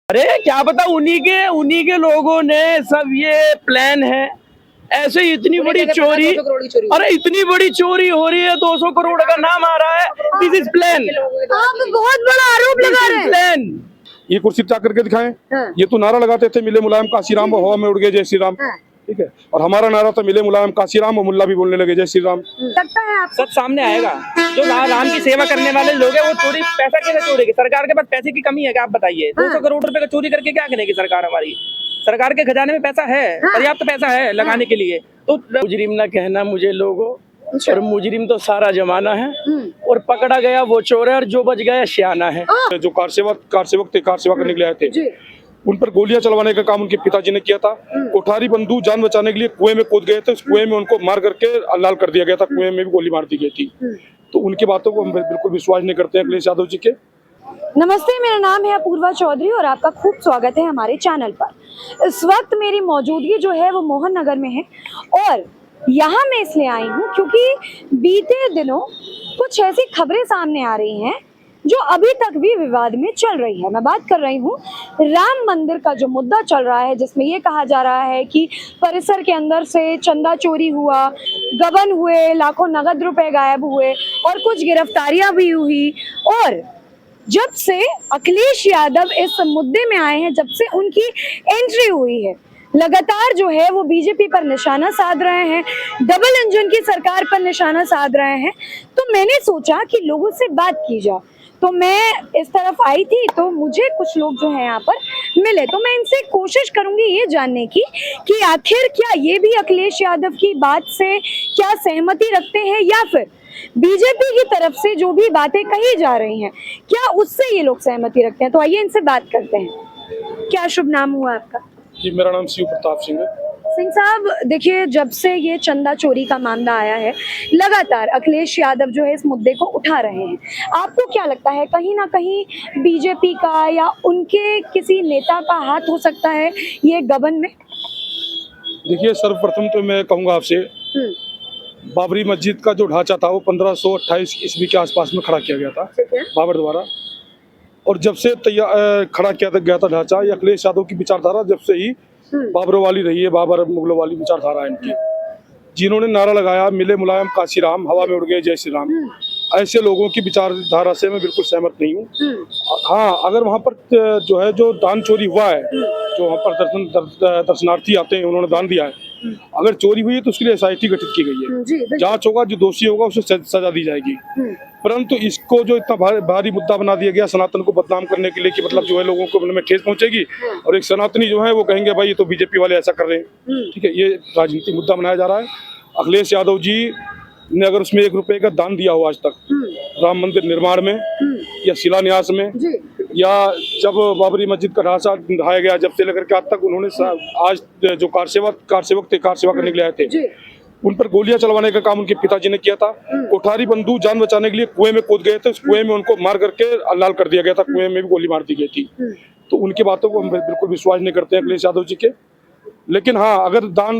अरे क्या पता उन्हीं के लोगों ने सब ये प्लान है। ऐसे ही इतनी बड़ी चोरी, अरे इतनी बड़ी चोरी हो रही है, 200 करोड़ का नाम आ रहा है। This is plan. आप बहुत बड़ा आरोप लगा रहे हैं। प्लान। ये कुर्सी चा करके दिखाएं। ये तो नारा लगाते थे मिले मुलायम काशीराम और हवा में उड़ गए जय श्री राम। ठीक है, और हमारा नारा था मिले मुलायम काशीराम और मुल्ला भी बोलने लगे जय श्री राम। लगता है आप सब सामने आएगा। जो राम की सेवा करने वाले लोग हैं वो चोरी पैसा कैसे चोरेगी? सरकार के पास पैसे की कमी है क्या? आप बताइए। 200 करोड़ रुपए का चोरी करके क्या करेगी सरकार? हमारी सरकार के खजाने में पैसा है, पर्याप्त पैसा है लगाने के लिए। तो मुजरिम ना कहना मुझे लोगों, और मुजरिम तो सारा जमाना है, और पकड़ा गया वो चोर है, और जो बच गया सियाना है। जो कार सेवक थे, कार सेवा करने के लिए आए थे, उन पर गोलियां चलवाने का काम उनके पिताजी ने किया था। कोठारी बंधु जान बचाने के लिए कुएं में कूद गए थे। उस कुएं में उनको मार करके लाल कर दिया गया था। कुएं में भी गोली मार दी गई थी। तो उनकी बातों को हम बिल्कुल विश्वास नहीं करते हैं अखिलेश यादव जी के। नमस्ते, मेरा नाम है अपूर्वा चौधरी और आपका खूब स्वागत है हमारे चैनल पर। इस वक्त मेरी मौजूदगी जो है वो मोहन नगर में है, और यहाँ मैं इसलिए आई हूँ क्योंकि बीते दिनों कुछ ऐसी खबरें सामने आ रही हैं जो अभी तक भी विवाद में चल रही है। मैं बात कर रही हूँ राम मंदिर का जो मुद्दा चल रहा है, जिसमें ये कहा जा रहा है कि परिसर के अंदर से चंदा चोरी हुआ, गबन हुए, लाखों नगद रुपए गायब हुए और कुछ गिरफ्तारियां भी हुई। और जब से अखिलेश यादव इस मुद्दे में आए हैं, जब से उनकी एंट्री हुई है, लगातार जो है वो बीजेपी पर निशाना साध रहे हैं, डबल इंजन की सरकार पर निशाना साध रहे हैं। तो मैंने सोचा कि लोगों से बात की जाए, तो मैं इस तरफ आई थी तो मुझे कुछ लोग जो है यहाँ पर मिले, तो मैं इनसे कोशिश करूंगी ये जानने की कि आखिर क्या ये भी अखिलेश यादव की बात से क्या सहमति रखते हैं, या फिर बीजेपी की तरफ से जो भी बातें कही जा रही हैं क्या उससे ये लोग सहमति रखते हैं। तो आइए इनसे बात करते हैं। क्या शुभ नाम हुआ आपका? जी, मेरा नाम शिव प्रताप सिंह है। सिंह साहब, देखिए, जब से ये चंदा चोरी का मामला आया है, लगातार अखिलेश यादव जो है इस मुद्दे को उठा रहे हैं। आपको क्या लगता है कहीं ना कहीं बीजेपी का या उनके किसी नेता का हाथ हो सकता है ये गबन में? देखिए, सर्वप्रथम तो मैं कहूँगा आपसे, बाबरी मस्जिद का जो ढांचा था वो 1528 ईस्वी के आसपास में खड़ा किया गया था बाबर द्वारा। और जब से खड़ा किया गया था ढांचा, ये अखिलेश यादव की विचारधारा जब से ही बाबरों वाली रही है, बाबर मुगलों वाली विचारधारा है इनकी। जिन्होंने नारा लगाया मिले मुलायम काशीराम, हवा में उड़ गए जय श्री राम, ऐसे लोगों की विचारधारा से मैं बिल्कुल सहमत नहीं हूँ। हाँ, अगर वहाँ पर जो है जो दान चोरी हुआ है, जो वहाँ पर दर्शनार्थी आते हैं उन्होंने दान दिया है, अगर चोरी हुई है तो उसके लिए SIT गठित की गई है। जांच होगा, जो दोषी होगा उसे सजा दी जाएगी। परंतु इसको जो इतना भारी मुद्दा बना दिया गया सनातन को बदनाम करने के लिए कि मतलब जो है लोगों को में ठेस पहुंचेगी, और एक सनातनी जो है वो कहेंगे भाई ये तो बीजेपी वाले ऐसा कर रहे हैं। ठीक है, ये राजनीतिक मुद्दा बनाया जा रहा है। अखिलेश यादव जी ने अगर उसमें 1 रुपए का दान दिया हो आज तक राम मंदिर निर्माण में या शिलान्यास में, या जब बाबरी मस्जिद का ढांचा ढाया गया, जब से लेकर के आज तक उन्होंने आज जो कार सेवक थे, कार सेवा करने के लिए आए थे, उन पर गोलियां चलवाने का काम उनके पिताजी ने किया था। कोठारी बंधु जान बचाने के लिए कुएं में कूद गए थे। उस कुएं में उनको मार करके लाल कर दिया गया था। कुएं में भी गोली मार दी गई थी। तो उनकी बातों को हम बिल्कुल विश्वास नहीं करते हैं अखिलेश यादव जी के। लेकिन हाँ, अगर दान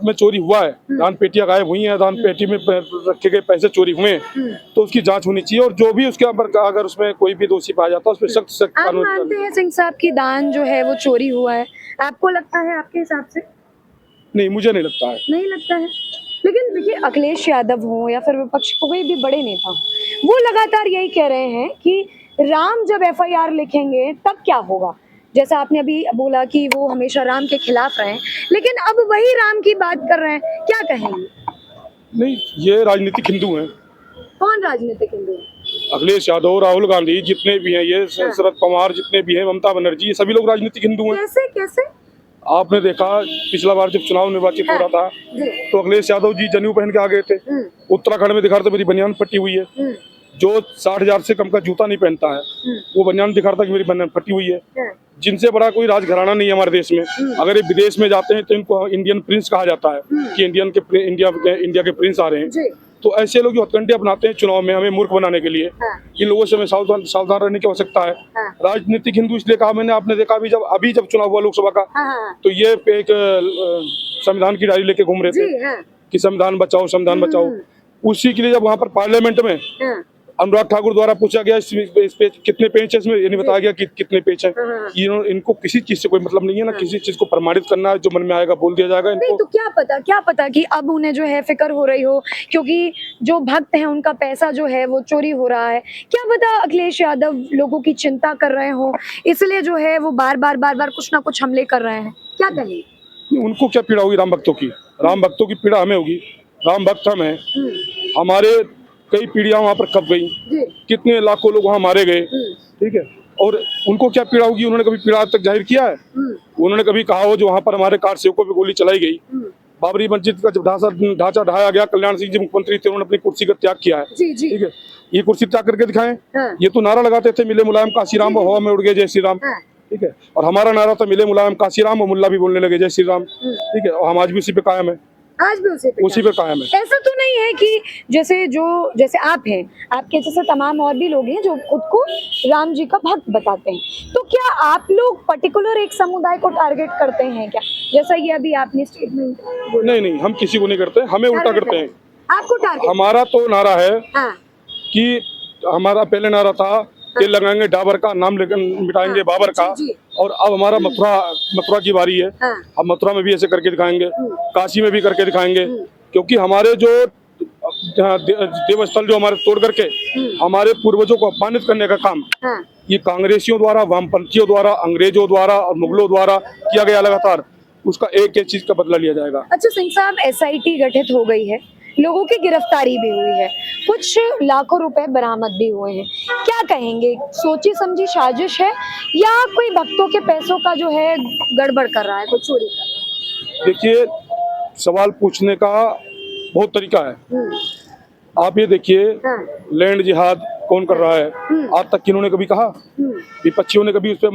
में चोरी हुआ है, दान पेटियां गायब हुई हैं, दान पेटी में रखे गए पैसे चोरी हुए हैं, तो उसकी जांच होनी चाहिए। और जो भी उसके ऊपर अगर उसमें कोई भी दोषी पाया जाता है उस पर सख्त सख्त कानून। आप मानते हैं सिंह साहब की दान जो है वो चोरी हुआ है? आपको लगता है, आपके हिसाब से? नहीं, मुझे नहीं लगता है। नहीं लगता है। लेकिन देखिए, अखिलेश यादव हो या फिर विपक्ष कोई भी बड़े नेता, वो लगातार यही कह रहे हैं कि राम जब FIR लिखेंगे तब क्या होगा। जैसा आपने अभी बोला कि वो हमेशा राम के खिलाफ रहे, लेकिन अब वही राम की बात कर रहे हैं, क्या कहेंगे? नहीं, ये राजनीतिक हिंदू हैं। कौन राजनीतिक हिंदू? अखिलेश यादव, राहुल गांधी, जितने भी हैं, ये शरद पवार, जितने भी हैं, ममता बनर्जी, ये सभी लोग राजनीतिक हिंदू हैं। कैसे कैसे? आपने देखा पिछला बार जब चुनाव निर्वाचित हो रहा था तो अखिलेश यादव जी जनेऊ पहन के आ गए थे। उत्तराखंड में दिखा रहे थे मेरी बनियान फटी हुई है। जो 60,000 से कम का जूता नहीं पहनता है वो बनियान दिखा रहा था कि मेरी बनियान फटी हुई है। जिनसे बड़ा कोई राजघराना नहीं है हमारे देश में। अगर ये विदेश में जाते हैं तो इनको इंडियन प्रिंस कहा जाता है कि इंडिया के प्रिंस आ रहे हैं। तो ऐसे लोग जो हथकंडे अपनाते हैं चुनाव में हमें मूर्ख बनाने के लिए, इन लोगों से हमें सावधान रहने की आवश्यकता है। राजनीतिक हिंदू इसलिए कहा मैंने, आपने देखा अभी जब चुनाव हुआ लोकसभा का, तो ये एक संविधान की डायरी लेके घूम रहे थे कि संविधान बचाओ, संविधान बचाओ। उसी के लिए जब वहाँ पर पार्लियामेंट में अनुराग ठाकुर द्वारा पूछा गया इस पे कितने पेज है, इसमें ये नहीं बताया गया कि कितने पेज है। इनको किसी चीज से कोई मतलब नहीं है ना, किसी चीज को प्रमाणित करना है, जो मन में आएगा बोल दिया जाएगा नहीं, इनको। तो क्या पता कि अब उन्हें जो है फिक्र हो रही हो, क्योंकि जो भक्त हैं उनका पैसा जो है वो चोरी हो रहा है। क्या पता अखिलेश यादव लोगों की चिंता कर रहे हो, इसलिए जो है वो बार बार कुछ ना कुछ हमले कर रहे हैं। क्या कहें? उनको क्या पीड़ा होगी राम भक्तों की? राम भक्तों की पीड़ा हमें होगी। राम भक्त हम हैं, हमारे कई पीढ़ियां वहां पर कब गई, कितने लाखों लोग वहां मारे गए, ठीक है। और उनको क्या पीड़ा होगी? उन्होंने कभी पीड़ा आज तक जाहिर किया है? उन्होंने कभी कहा हो जो वहां पर हमारे कार सेवकों पे गोली चलाई गई, बाबरी मस्जिद का जब ढांचा ढाया गया, कल्याण सिंह जी मुख्यमंत्री थे, उन्होंने अपनी कुर्सी का त्याग किया है, ठीक है। ये कुर्सी त्याग करके दिखाएं। ये तो नारा लगाते थे मिले मुलायम काशीराम और हवा में उड़ गए जय श्री राम, ठीक है। और हमारा नारा था मिले मुलायम काशीराम और मुल्ला भी बोलने लगे जय श्री राम, ठीक है। और हम आज भी उसी पे कायम है, आज भी उसी पे कायम है। ऐसा तो नहीं है कि जैसे आप हैं, आपके जैसे तमाम और भी लोग हैं जो खुद को राम जी का भक्त बताते हैं, तो क्या आप लोग पर्टिकुलर एक समुदाय को टारगेट करते हैं क्या? जैसा ये अभी आपने स्टेटमेंट बोला। नहीं, हम किसी को नहीं करते, हमें उल्टा करते हैं। आपको टारगेट? हमारा तो नारा है कि हमारा पहले नारा था तेल लगाएंगे डाबर का, नाम लेकर मिटाएंगे बाबर का। और अब हमारा मथुरा की बारी है, हम मथुरा में भी ऐसे करके दिखाएंगे, काशी में भी करके दिखाएंगे, क्योंकि हमारे जो देवस्थल जो हमारे तोड़ करके हमारे पूर्वजों को अपमानित करने का काम ये कांग्रेसियों द्वारा, वामपंथियों द्वारा, अंग्रेजों द्वारा और मुगलों द्वारा किया गया लगातार, उसका एक एक चीज का बदला लिया जाएगा। अच्छा सिंह साहब, SIT गठित हो गई है, लोगों की गिरफ्तारी भी हुई है, कुछ लाखों रुपए बरामद भी हुए हैं, क्या कहेंगे? सोची समझी साजिश है या कोई भक्तों के पैसों का जो है गड़बड़ कर रहा है, कोई चोरी कर रहा है? देखिए, सवाल पूछने का बहुत तरीका है। आप ये देखिए, लैंड जिहाद कौन कर रहा है? आज तक किन्होंने कभी कहा? विपक्षियों ने कभी उस पर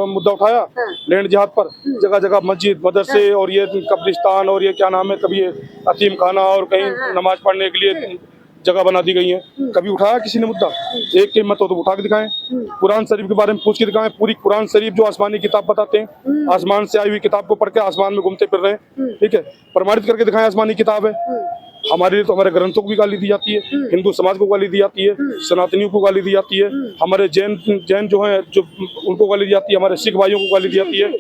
मुद्दा उठाया? लैंड जिहाद पर जगह जगह मस्जिद, मदरसे और ये कब्रिस्तान और ये क्या नाम है, कभी अतीम खाना और कहीं नमाज पढ़ने के लिए जगह बना दी गई है, कभी उठाया किसी ने मुद्दा? एक के मत हो तो उठा के दिखाएं। कुरान शरीफ के बारे में पूछ के दिखाएं। पूरी कुरान शरीफ जो आसमानी किताब बताते हैं, आसमान से आई हुई किताब को पढ़ के आसमान में घूमते फिर रहे हैं, ठीक है। प्रमाणित करके दिखाएं आसमानी किताब है। हमारे लिए तो हमारे ग्रंथों को भी गाली दी जाती है, हिंदू समाज को गाली दी जाती है, सनातनियों को गाली दी जाती है, हमारे जैन जो है जो उनको गाली दी जाती है, हमारे सिख भाइयों को गाली दी जाती है।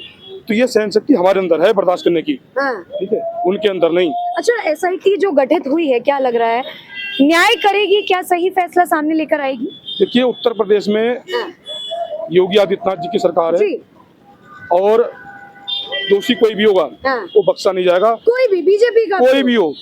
तो ये सहन शक्ति हमारे अंदर है बर्दाश्त करने की, ठीक है, उनके अंदर नहीं। अच्छा, SIT जो गठित हुई है, क्या लग रहा है न्याय करेगी? क्या सही फैसला सामने लेकर आएगी? देखिए, उत्तर प्रदेश में योगी आदित्यनाथ जी की सरकार है और दोषी कोई भी होगा वो बख्शा नहीं जाएगा। कोई भी, बीजेपी का कोई भी हो,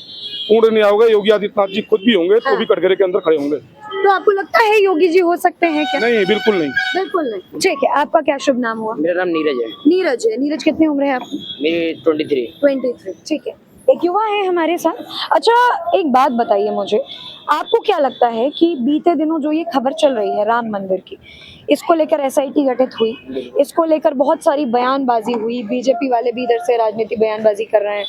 पूर्ण नहीं होगा। योगी आदित्यनाथ जी खुद भी होंगे तो भी कटघरे के अंदर खड़े होंगे। तो आपको लगता है योगी जी हो सकते हैं क्या? नहीं, बिल्कुल नहीं, बिल्कुल नहीं। ठीक है, आपका क्या शुभ नाम हुआ? मेरा नाम नीरज है। नीरज है। नीरज, कितनी उम्र है आपकी? मेरी 23। ठीक है, एक युवा है हमारे साथ। अच्छा, एक बात बताइए मुझे, आपको क्या लगता है कि बीते दिनों जो ये खबर चल रही है राम मंदिर की, इसको लेकर SIT गठित हुई, इसको लेकर बहुत सारी बयानबाजी हुई, बीजेपी वाले भी इधर से राजनीतिक बयानबाजी कर रहे हैं,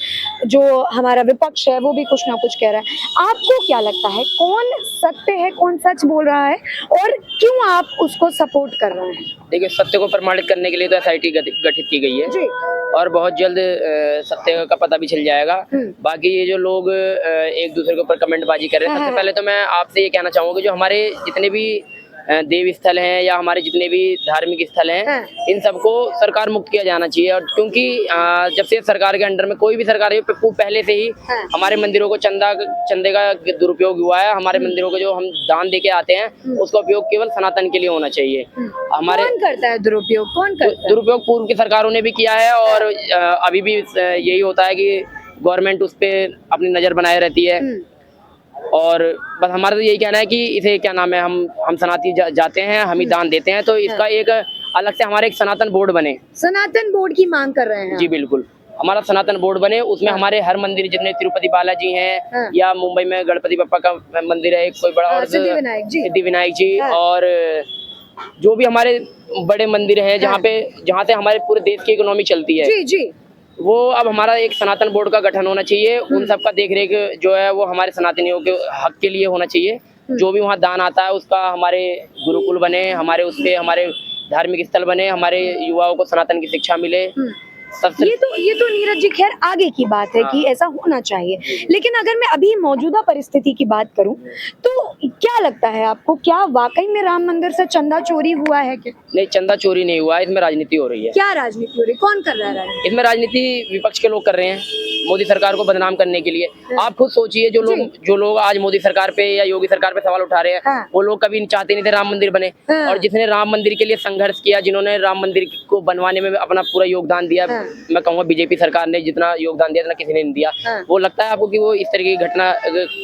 जो हमारा विपक्ष है वो भी कुछ ना कुछ कह रहा है, आपको क्या लगता है कौन सत्य है, कौन सच बोल रहा है और क्यों आप उसको सपोर्ट कर रहे हैं? देखिए, सत्य को प्रमाणित करने के लिए तो SIT गठित की गई है जी। और बहुत जल्द सत्य का पता भी चल जाएगा। बाकी ये जो लोग एक दूसरे के ऊपर कमेंटबाजी कर रहे हैं, सबसे पहले तो मैं आपसे ये कहना चाहूँगा कि जो हमारे जितने भी देव स्थल हैं या हमारे जितने भी धार्मिक स्थल हैं, इन सबको सरकार मुक्त किया जाना चाहिए। और क्योंकि जब से सरकार के अंडर में कोई भी सरकार है, पहले से ही हमारे मंदिरों को चंदे का दुरुपयोग हुआ है। हमारे मंदिरों को जो हम दान देके आते हैं उसका उपयोग केवल सनातन के लिए होना चाहिए। हमारे कौन करता है दुरुपयोग? कौन करता है दुरुपयोग? पूर्व की सरकारों ने भी किया है और अभी भी यही होता है कि गवर्नमेंट उस पर अपनी नजर बनाए रहती है। और बस हमारा तो यही कहना है कि इसे क्या नाम है, हम सनातनी जाते हैं, हम ही दान देते हैं, तो इसका एक अलग से हमारे एक सनातन बोर्ड बने। सनातन बोर्ड की मांग कर रहे हैं? जी बिल्कुल, हमारा सनातन बोर्ड बने, उसमें हमारे हर मंदिर जितने तिरुपति बालाजी हैं या मुंबई में गणपति बप्पा का मंदिर है एक कोई बड़ा, और सिद्धिविनायक जी, और जो भी हमारे बड़े मंदिर हैं जहाँ से हमारे पूरे देश की इकोनॉमी चलती है, जी, वो अब हमारा एक सनातन बोर्ड का गठन होना चाहिए। उन सब का देखरेख जो है वो हमारे सनातनियों के हक के लिए होना चाहिए। जो भी वहाँ दान आता है उसका हमारे गुरुकुल बने, हमारे उससे हमारे धार्मिक स्थल बने, हमारे युवाओं को सनातन की शिक्षा मिले, ये तो नीरज जी खैर आगे की बात है कि ऐसा होना चाहिए, लेकिन अगर मैं अभी मौजूदा परिस्थिति की बात करूं तो क्या लगता है आपको, क्या वाकई में राम मंदिर से चंदा चोरी हुआ है क्या? नहीं, चंदा चोरी नहीं हुआ है, इसमें राजनीति हो रही है। क्या राजनीति हो रही है? कौन कर रहा है राजनीति? इसमें राजनीति विपक्ष के लोग कर रहे हैं, मोदी सरकार को बदनाम करने के लिए। आप खुद सोचिए, जो लोग आज मोदी सरकार पे या योगी सरकार पे सवाल उठा रहे हैं, वो लोग कभी चाहते नहीं थे राम मंदिर बने, और जिसने राम मंदिर के लिए संघर्ष किया, जिन्होंने राम मंदिर को बनवाने में अपना पूरा योगदान दिया, मैं कहूँगा बीजेपी सरकार ने जितना योगदान दिया इतना किसी ने नहीं दिया। वो लगता है आपको कि वो इस तरीके की घटना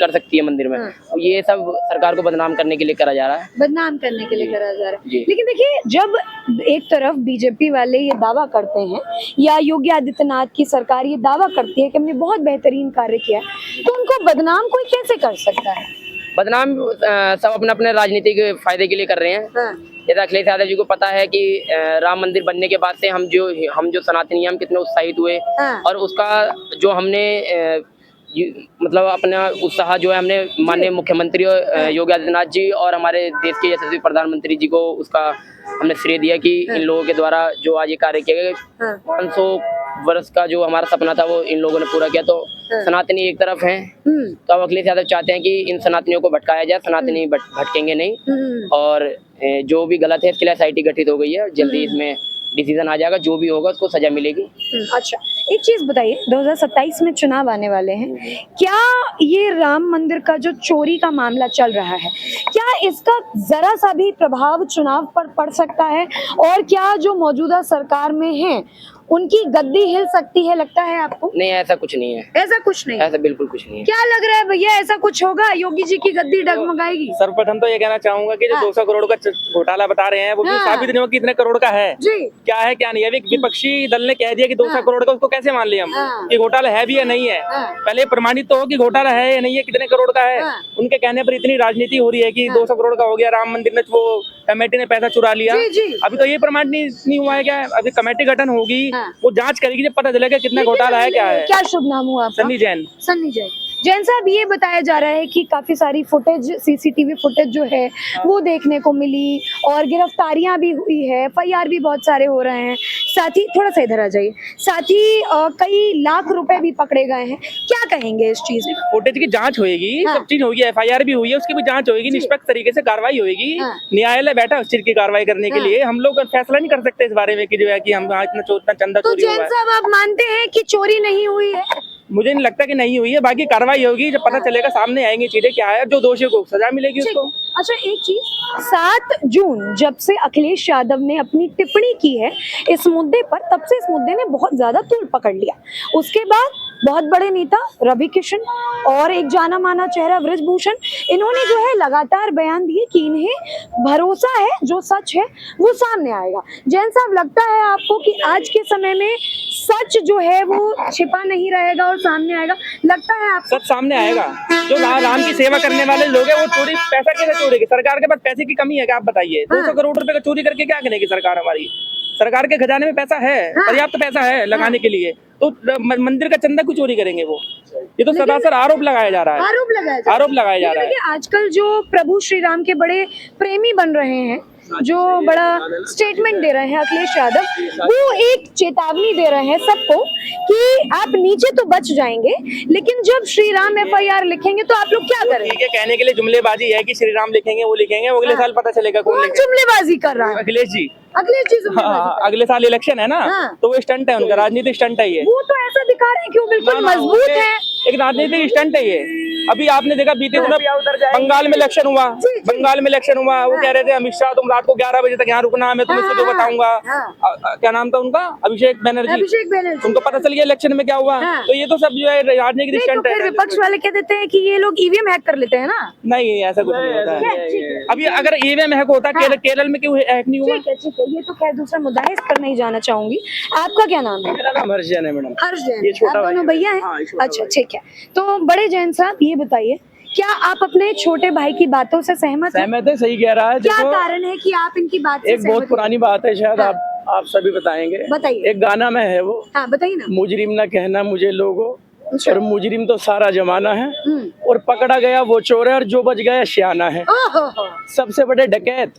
कर सकती है मंदिर में? ये सब सरकार को बदनाम करने के लिए करा जा रहा है, बदनाम करने के लिए करा जा रहा है। लेकिन देखिए, जब एक तरफ बीजेपी वाले ये दावा करते हैं या योगी आदित्यनाथ की सरकार ये दावा करती है कि हमने बहुत बेहतरीन कार्य किया, तो उनको बदनाम कोई कैसे कर सकता है? बदनाम सब अपने अपने राजनीतिक फायदे के लिए कर रहे हैं। जैसे अखिलेश यादव जी को पता है कि राम मंदिर बनने के बाद से हम जो सनातनी हम कितने उत्साहित हुए, और उसका जो हमने मतलब अपना उत्साह जो है हमने माननीय मुख्यमंत्री योगी आदित्यनाथ जी और हमारे देश के यशस्वी प्रधानमंत्री जी को उसका हमने श्रेय दिया कि इन लोगों के द्वारा जो आज ये कार्य किया गया, 500 वर्ष का जो हमारा सपना था वो इन लोगों ने पूरा किया। तो सनातनी एक तरफ हैं, तो अब अखिलेश यादव चाहते हैं कि इन सनातनियों को भटकाया जाए, सनातनी भटकेंगे नहीं, और जो भी गलत है इसके लिए SIT गठित हो गई है, जल्दी इसमें डिसीजन आ जाएगा, जो भी होगा उसको सजा मिलेगी। अच्छा, एक चीज बताइए, 2027 में चुनाव आने वाले हैं, क्या ये राम मंदिर का जो चोरी का मामला चल रहा है, क्या इसका जरा सा भी प्रभाव चुनाव पर पड़ सकता है? और क्या जो मौजूदा सरकार में है उनकी गद्दी हिल सकती है, लगता है आपको? नहीं, ऐसा कुछ नहीं है। ऐसा कुछ नहीं, ऐसा बिल्कुल कुछ नहीं है। क्या लग रहा है भैया, ऐसा कुछ होगा? योगी जी की गद्दी डगमगाएगी? सर्वप्रथम तो ये कहना चाहूंगा कि जो 200 करोड़ का घोटाला बता रहे हैं वो भी साबित नहीं हुआ कि इतने करोड़ का है जी, क्या है क्या नहीं है। अभी विपक्षी दल ने कह दिया कि 200 करोड़ का, उसको कैसे मान लिया हम कि घोटाला है भी या नहीं है? पहले प्रमाणित तो हो कि घोटाला है या नहीं है, कितने करोड़ का है। उनके कहने पर इतनी राजनीति हो रही है कि 200 करोड़ का हो गया, राम मंदिर में वो कमेटी ने पैसा चुरा लिया। अभी तो ये प्रमाणित नहीं हुआ है। क्या अभी कमेटी गठन होगी, वो जांच करेगी, जब पता चलेगा कितना घोटाला है क्या है। क्या शुभ नाम हुआ आपका? सन्नी जैन। सन्नी जैन। जैन साहब, ये बताया जा रहा है कि काफी सारी फुटेज, CCTV फुटेज जो है वो देखने को मिली, और गिरफ्तारियां भी हुई है, FIR भी बहुत सारे हो रहे हैं, साथ ही थोड़ा सा इधर आ जाइए, साथ ही कई लाख रुपए भी पकड़े गए हैं। क्या कहेंगे इस चीज में? फुटेज की जांच होगी, सब चीज होगी, FIR भी हुई है, उसकी भी जांच होगी, निष्पक्ष तरीके से कार्रवाई होगी। न्यायालय बैठा उस चीज की कार्रवाई करने के लिए। हम लोग फैसला नहीं कर सकते इस बारे में कि जो है कि हम इतना चंदा तो चोरी हुआ है। जैन साहब, आप मानते हैं कि चोरी नहीं हुई है? मुझे नहीं लगता कि नहीं हुई है, बाकी कार्रवाई होगी, जब पता चलेगा, सामने आएंगी चीजें क्या है, जो दोषियों को सजा मिलेगी उसको। अच्छा, एक चीज, 7 जून जब से अखिलेश यादव ने अपनी टिप्पणी की है इस मुद्दे पर, तब से इस मुद्दे ने बहुत ज्यादा तूल पकड़ लिया। उसके बाद बहुत बड़े नेता रवि किशन और एक जाना माना चेहरा बृजभूषण, इन्होंने जो है लगातार बयान दिए कि इन्हें भरोसा है जो सच है वो सामने आएगा। जैन साहब, लगता है आपको कि आज के समय में सच जो है वो छिपा नहीं रहेगा और सामने आएगा? लगता है आपको सच सामने आएगा? जो राम की सेवा करने वाले लोग हैं वो चोरी, पैसा कैसे चोरेंगे? सरकार के पास पैसे की कमी है क्या, आप बताइए? 200 करोड़ रुपए का चोरी करके क्या करेगी सरकार हमारी? सरकार के खजाने में पैसा है, पर्याप्त पैसा है लगाने के लिए, तो मंदिर का चंदा क्यों चोरी करेंगे वो? ये तो सरासर आरोप लगाया जा रहा है, आरोप लगाया जा रहा है। आजकल जो प्रभु श्री राम के बड़े प्रेमी बन रहे हैं, जो बड़ा स्टेटमेंट दे रहे हैं अखिलेश यादव, वो एक चेतावनी दे रहे हैं सबको कि आप नीचे तो बच जाएंगे, लेकिन जब श्री राम FIR लिखेंगे तो आप लोग क्या करेंगे? ठीक है, कहने के लिए जुमलेबाजी है कि श्री राम लिखेंगे, वो लिखेंगे, अगले साल पता चलेगा कौन जुमलेबाजी कर रहा है। अखिलेश जी, हाँ, अगले साल इलेक्शन है ना, तो वो स्टंट है उनका, राजनीतिक स्टंट है ये। वो तो ऐसा दिखा रहे हैं क्यों, बिल्कुल मजबूत है, एक राजनीतिक स्टंट है ये। अभी आपने देखा बीते दिनों बंगाल में इलेक्शन हुआ, वो कह रहे थे अमित शाह तुम रात को 11 बजे तक यहाँ रुकना, मैं तुम्हें सुबह बताऊंगा। क्या नाम था उनका? अभिषेक बैनर्जी। उनको पता चल गया इलेक्शन में क्या हुआ। तो ये तो सब जो है राजनीतिक स्टंट है। विपक्ष वाले कह देते हैं कि ये लोग EVM हैक कर लेते हैं ना। नहीं, ऐसा कुछ नहीं होता है। अभी अगर EVM हैक होता, केरल में क्यों हैक नहीं हुआ? ठीक है, ये तो खैर दूसरा मुद्दा है, इस पर नहीं जाना चाहूंगी। आपका क्या नाम है? मेरा नाम हर्ष जैन है मैडम। हर्ष जैन, आप दोनों भैया हैं? अच्छा, ठीक है। तो बड़े जैन साहब, ये बताइए, क्या आप अपने छोटे भाई की बातों से सहमत है? सही कह रहा है। क्या कारण है कि आप इनकी बात से एक बहुत पुरानी बात है, शायद आप सभी बताएंगे। बताइए। एक गाना में है वो। हाँ, बताइए ना। मुजरिम ना कहना मुझे लोगों, और मुजरिम तो सारा जमाना है, और पकड़ा गया वो चोर है, और जो बच गया सियाना है। सबसे बड़े डकैत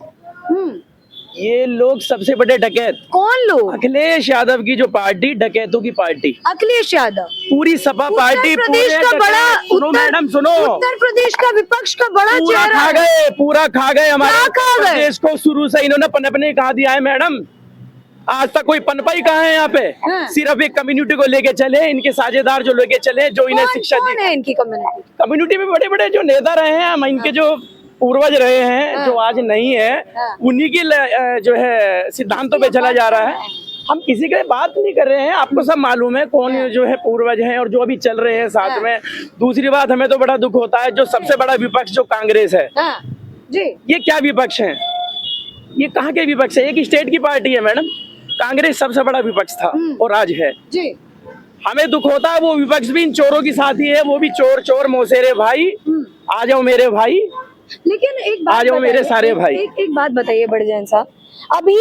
ये लोग सबसे बड़े डकैत, कौन लोग? अखिलेश यादव की जो पार्टी, डकैतों की पार्टी, अखिलेश यादव पूरी सपा पार्टी, उत्तर प्रदेश का बड़ा, सुनो मैडम सुनो, उत्तर प्रदेश का विपक्ष का बड़ा पूरा चेहरा खा है। गए, पूरा खा गए हमारे क्या खा उत्तर गए? प्रदेश को। शुरू से इन्होंने पनपने कहा दिया है मैडम, आज तक कोई पनपा ही कहाँ है यहाँ पे। हाँ। सिर्फ एक कम्युनिटी को लेके चले, इनके साझेदार जो लेके चले, जो इन्हें शिक्षा दी। कौन है इनकी कम्युनिटी? कम्युनिटी में बड़े बड़े जो नेता रहे हैं, हम इनके जो पूर्वज रहे हैं, जो आज नहीं है, उन्हीं की जो है सिद्धांतों पे चला जा रहा है। हम किसी की बात नहीं कर रहे हैं, आपको सब मालूम है कौन जो है पूर्वज हैं और जो अभी चल रहे हैं साथ में। दूसरी बात, हमें तो बड़ा दुख होता है जो सबसे बड़ा विपक्ष जो कांग्रेस है, जी ये क्या विपक्ष है? ये कहाँ के विपक्ष है? एक स्टेट की पार्टी है मैडम। कांग्रेस सबसे बड़ा विपक्ष था और आज है। जी हमें दुख होता है, वो विपक्ष भी इन चोरों की साथी है, वो भी चोर चोर मौसेरे भाई। आ जाओ मेरे भाई, लेकिन एक बात आ जाओ मेरे सारे भाई। एक बात बताइए बड़जैन साहब, अभी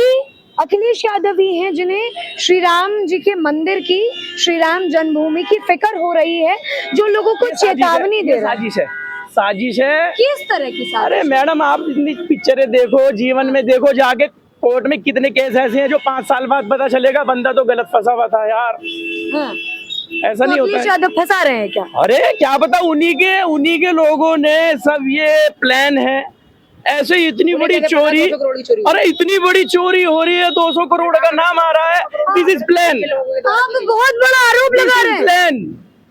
अखिलेश यादव ही हैं जिन्हें श्री राम जी के मंदिर की, श्री राम जन्मभूमि की फिक्र हो रही है, जो लोगों को चेतावनी दे रहा है। साजिश है, साजिश है। किस तरह की साजिश? अरे मैडम, आप इतनी पिक्चरें देखो, जीवन में देखो, जाके कोर्ट में कितने केस ऐसे हैं जो 5 साल बाद पता चलेगा बंदा तो गलत फंसा हुआ था यार। हाँ। ऐसा नहीं होता अखिलेश है। यादव फंसा रहे हैं क्या? अरे क्या पता, उन्हीं के लोगों ने सब ये प्लान है। ऐसे ही इतनी बड़ी चोरी, अरे इतनी बड़ी चोरी हो रही है, 200 करोड़ का नाम आ रहा है। This is plan. आप बहुत बड़ा आरोप लगा रहे हैं। प्लान,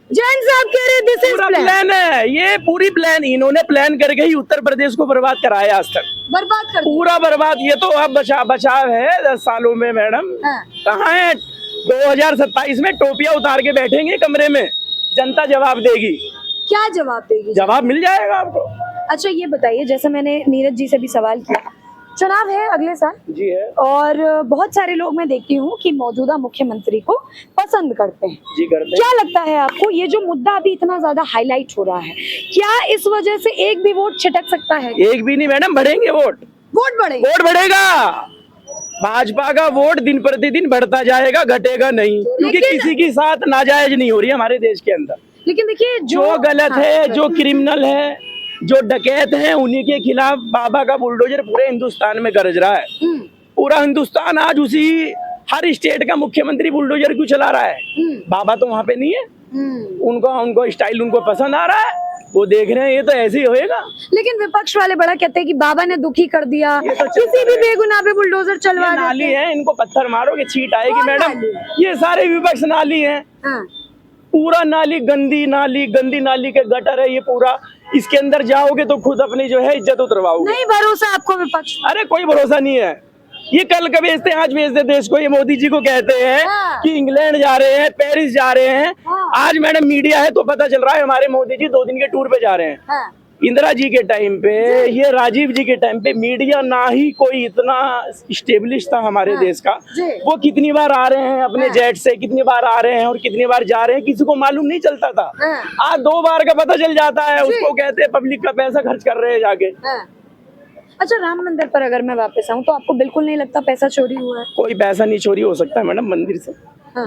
जैन साहब कह रहे हैं दिस इज पूरा प्लान। प्लान है, ये पूरी प्लान इन्होंने प्लान करके ही उत्तर प्रदेश को बर्बाद कराया आज तक। बर्बाद कर दिया। पूरा बर्बाद। ये तो अब बचाव है 10 सालों में मैडम। हाँ। कहाँ है? 2027 में टोपियां उतार के बैठेंगे कमरे में, जनता जवाब देगी। क्या जवाब देगी? जवाब मिल जाएगा आपको। अच्छा ये बताइए, जैसे मैंने नीरज जी से भी सवाल किया, चुनाव है अगले साल जी है और बहुत सारे लोग मैं देखती हूँ कि मौजूदा मुख्यमंत्री को पसंद करते हैं। जी, करते हैं। क्या लगता है आपको, ये जो मुद्दा अभी इतना ज्यादा हाईलाइट हो रहा है, क्या इस वजह से एक भी वोट छिटक सकता है? एक भी नहीं मैडम, बढ़ेंगे वोट बढ़ेगा। वोट बढ़ेगा। भाजपा का वोट दिन प्रतिदिन बढ़ता जाएगा, घटेगा नहीं, क्योंकि किसी की साथ नाजायज नहीं हो रही है हमारे देश के अंदर। लेकिन देखिए जो गलत है, जो क्रिमिनल है, जो डकैत हैं, उन्हीं के खिलाफ बाबा का बुलडोजर पूरे हिंदुस्तान में गरज रहा है। पूरा हिंदुस्तान आज उसी, हर स्टेट का मुख्यमंत्री बुलडोजर क्यों चला रहा है? बाबा तो वहाँ पे नहीं है। उनको स्टाइल उनको पसंद आ रहा है, वो देख रहे हैं ये तो ऐसे ही होएगा। लेकिन विपक्ष वाले बड़ा कहते हैं कि बाबा ने दुखी कर दिया, किसी भी बेगुनाह पे बुलडोजर चलवा देते हैं। नाली है, इनको पत्थर मारोगे छींट आएगी कौन मैडम। नाली? ये सारे विपक्ष नाली है। हाँ। पूरा नाली, गंदी नाली के गटर है ये पूरा। इसके अंदर जाओगे तो खुद अपनी जो है इज्जत उतरवाओगे। नहीं भरोसा आपको विपक्ष? अरे कोई भरोसा नहीं है। ये कल का बेचते हैं, आज बेचते देश को। ये मोदी जी को कहते हैं कि इंग्लैंड जा रहे हैं, पेरिस जा रहे हैं। आज मैडम मीडिया है तो पता चल रहा है हमारे मोदी जी 2 दिन के टूर पे जा रहे हैं। इंदिरा जी के टाइम पे, ये राजीव जी के टाइम पे मीडिया ना ही कोई इतना स्टेब्लिश था हमारे देश का। वो कितनी बार आ रहे हैं अपने जेट से, कितनी बार आ रहे हैं और कितनी बार जा रहे हैं, किसी को मालूम नहीं चलता था। आज 2 बार का पता चल जाता है। उसको कहते हैं पब्लिक का पैसा खर्च कर रहे हैं जाके। अच्छा, राम मंदिर पर अगर मैं वापस आऊँ तो आपको बिल्कुल नहीं लगता पैसा चोरी हुआ है? कोई पैसा नहीं चोरी हो सकता है मैडम मंदिर से।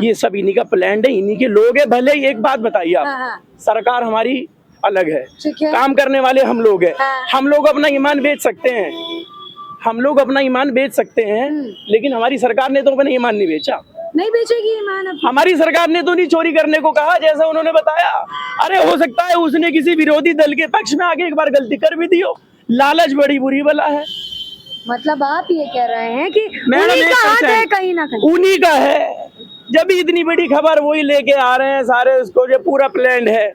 ये सब इन्हीं का प्लान है, इन्हीं के लोग है। भले एक बात बताइए आप, सरकार हमारी अलग है, काम करने वाले हम लोग हैं। हम लोग अपना ईमान बेच सकते हैं, हम लोग अपना ईमान बेच सकते हैं, लेकिन हमारी सरकार ने तो अपना ईमान नहीं बेचा। नहीं बेचेगी ईमान अपना। हमारी सरकार ने तो नहीं चोरी करने को कहा जैसा उन्होंने बताया। अरे हो सकता है उसने किसी विरोधी दल के पक्ष में आगे एक बार गलती कर भी दी हो। लालच बड़ी बुरी बला है। मतलब आप ये कह रहे हैं कि मैडम उन्हीं का हाथ है कहीं ना कहीं? उन्हीं का है। जब इतनी बड़ी खबर वही लेके आ रहे हैं सारे, उसको जो पूरा प्लान है,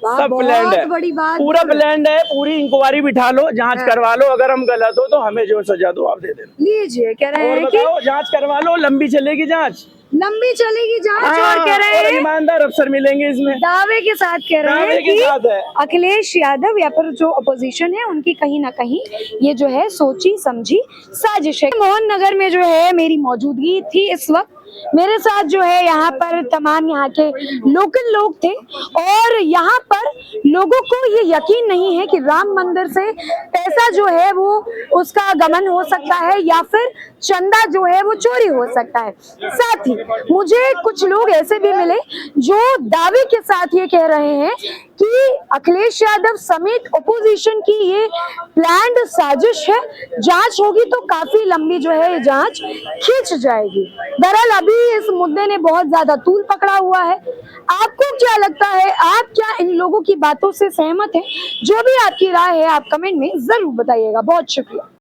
सब प्लान है, बड़ी बात, पूरा प्लान है। पूरी इंक्वायरी बिठा लो, जांच करवा लो। अगर हम गलत हो तो हमें जो सजा दो आप दे देना। लीजिए, कह रहे और हैं कि बताओ, जांच करवा लो, लंबी चलेगी जांच, लंबी चलेगी जांच। और कह रहे हैं ईमानदार अफसर मिलेंगे इसमें, दावे के साथ कह रहे हैं कि अखिलेश यादव या फिर जो अपोजिशन है उनकी कहीं ना कहीं ये जो है सोची समझी साजिश है। मोहन नगर में जो है मेरी मौजूदगी थी इस वक्त। मेरे साथ जो है यहाँ पर तमाम यहाँ के लोकल लोग थे और यहाँ पर लोगों को ये यकीन नहीं है कि राम मंदिर से पैसा जो है वो उसका गमन हो सकता है या फिर चंदा जो है वो चोरी हो सकता है। साथ ही मुझे कुछ लोग ऐसे भी मिले जो दावे के साथ ये कह रहे हैं कि अखिलेश यादव समेत ओपोजिशन की ये प्लान्ड साजिश है। जांच होगी तो काफी लंबी जो है ये जांच खींच जाएगी। दरअसल अभी इस मुद्दे ने बहुत ज्यादा तूल पकड़ा हुआ है। आपको क्या लगता है, आप क्या इन लोगों की बातों से सहमत हैं? जो भी आपकी राय है आप कमेंट में जरूर बताइएगा। बहुत शुक्रिया।